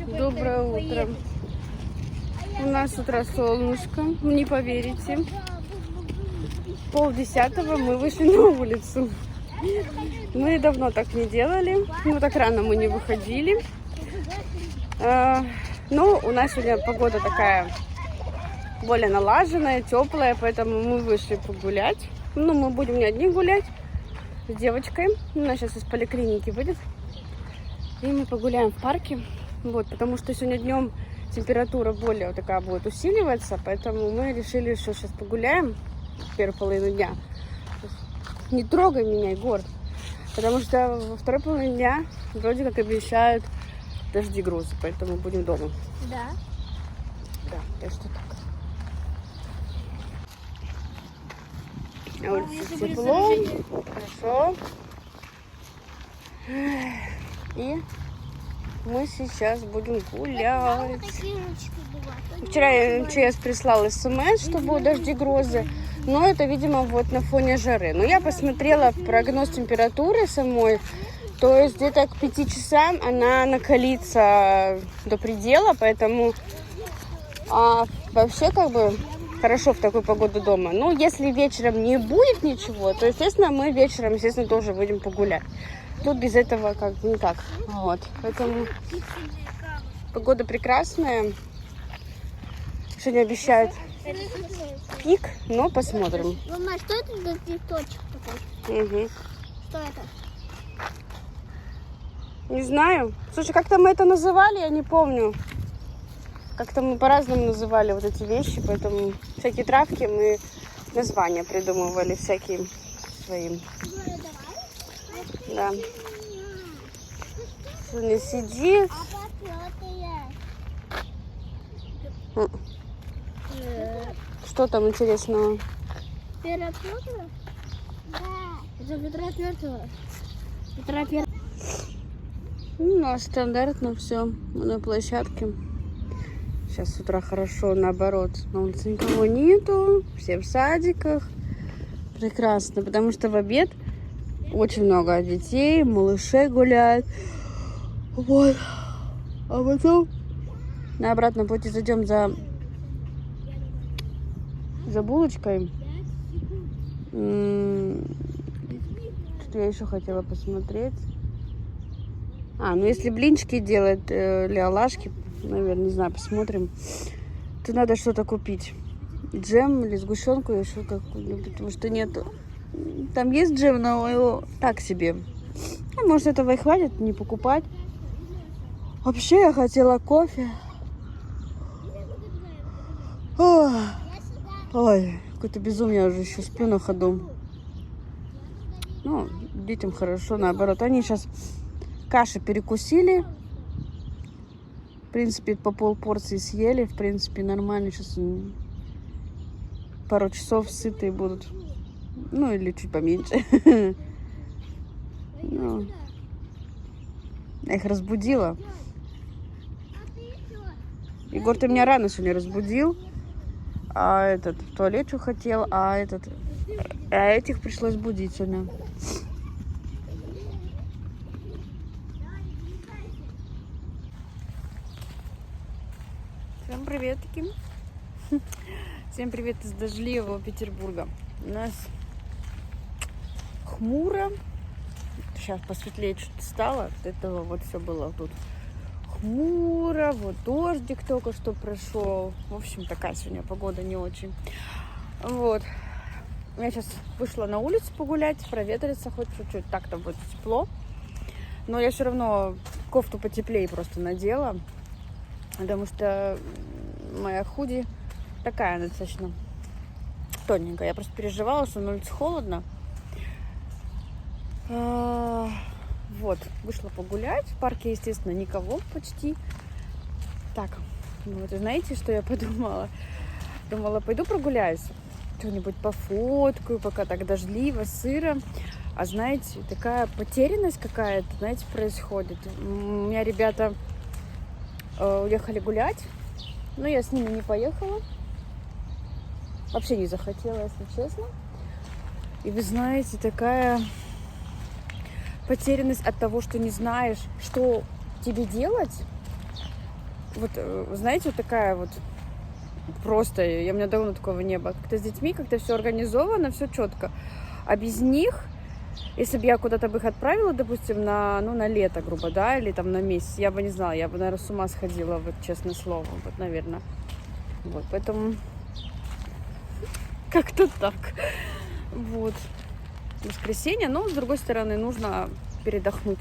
Доброе утро. У нас с утра солнышко, не поверите. 9:30 мы вышли на улицу. Мы давно так не делали, ну так рано мы не выходили. Но у нас сегодня погода такая более налаженная, теплая, поэтому мы вышли погулять. Ну, мы будем не одни гулять, с девочкой. Она сейчас из поликлиники выйдет. И мы погуляем в парке. Вот, потому что сегодня днем температура более вот такая будет усиливаться, поэтому мы решили, что сейчас погуляем в первую половину дня. Не трогай меня, Егор, потому что во второй половине дня вроде как обещают дожди, грозы, поэтому будем дома. Да? Да, так что так. На улице тепло, хорошо. И мы сейчас будем гулять. Вчера МЧС прислал СМС, что будут дожди, грозы. Но это, видимо, вот на фоне жары. Но я посмотрела прогноз температуры самой. То есть где-то к 5 часам она накалится до предела. Поэтому вообще как бы хорошо в такую погоду дома. Но если вечером не будет ничего, то, естественно, мы вечером, естественно, тоже выйдем погулять. Тут без этого как бы не так. Вот. Поэтому погода прекрасная. Сегодня обещают пик, но посмотрим. Мама, что это за цветочек такой? Угу. Что это? Не знаю. Слушай, как-то мы это называли, я не помню. Как-то мы по-разному называли вот эти вещи, поэтому всякие травки мы названия придумывали всякие своим. Да. Соня сидит. Что там интересного? Петра Петра? Да. Это Петра Петра. Петра Петра. У нас стандартно все на площадке. Сейчас с утра хорошо, наоборот. На улице никого нету, все в садиках. Прекрасно, потому что в обед очень много детей, малышей гуляют. Вот. А потом на обратном пути зайдем за булочкой. Что я еще хотела посмотреть? Ну если блинчики делать или оладушки, наверное, не знаю, посмотрим. То надо что-то купить. Джем или сгущенку еще какую-нибудь, потому что нету. Там есть джем, но его так себе. Может, этого и хватит, не покупать. Вообще, я хотела кофе. Ой, какое-то безумие, уже еще сплю на ходу. Ну, детям хорошо, наоборот. Они сейчас каши перекусили. В принципе, по полпорции съели. В принципе, нормально. Сейчас пару часов сытые будут. Ну, или чуть поменьше. Ну, я их разбудила. Егор, ты меня рано сегодня разбудил. А этот в туалет что хотел, а этих пришлось будить сегодня. Всем приветики. Всем привет из дождливого Петербурга. У нас хмуро. Сейчас посветлее чуть стало. От этого вот все было тут хмуро. Вот дождик только что прошел. В общем, такая сегодня погода не очень. Вот. Я сейчас вышла на улицу погулять, проветриться хоть чуть-чуть. Так-то будет тепло. Но я все равно кофту потеплее просто надела. Потому что моя худи такая достаточно тоненькая. Я просто переживала, что на улице холодно. Вот, вышла погулять. В парке, естественно, никого почти. Так, вот, и знаете, что я подумала? Думала, пойду прогуляюсь. Что-нибудь пофоткаю, пока так дождливо, сыро. А знаете, такая потерянность какая-то, знаете, происходит. У меня ребята уехали гулять, но я с ними не поехала. Вообще не захотела, если честно. И вы знаете, такая потерянность от того, что не знаешь, что тебе делать. вот, знаете, вот такая вот просто, у меня давно такого не было. Как-то с детьми, как-то все организовано, все четко. А без них, если бы я куда-то бы их отправила, допустим, на лето, грубо, да, или там на месяц, я бы не знала, я бы, наверное, с ума сходила, вот, честное слово, вот, наверное. Вот, поэтому как-то так. Вот. Воскресенье, но, с другой стороны, нужно передохнуть.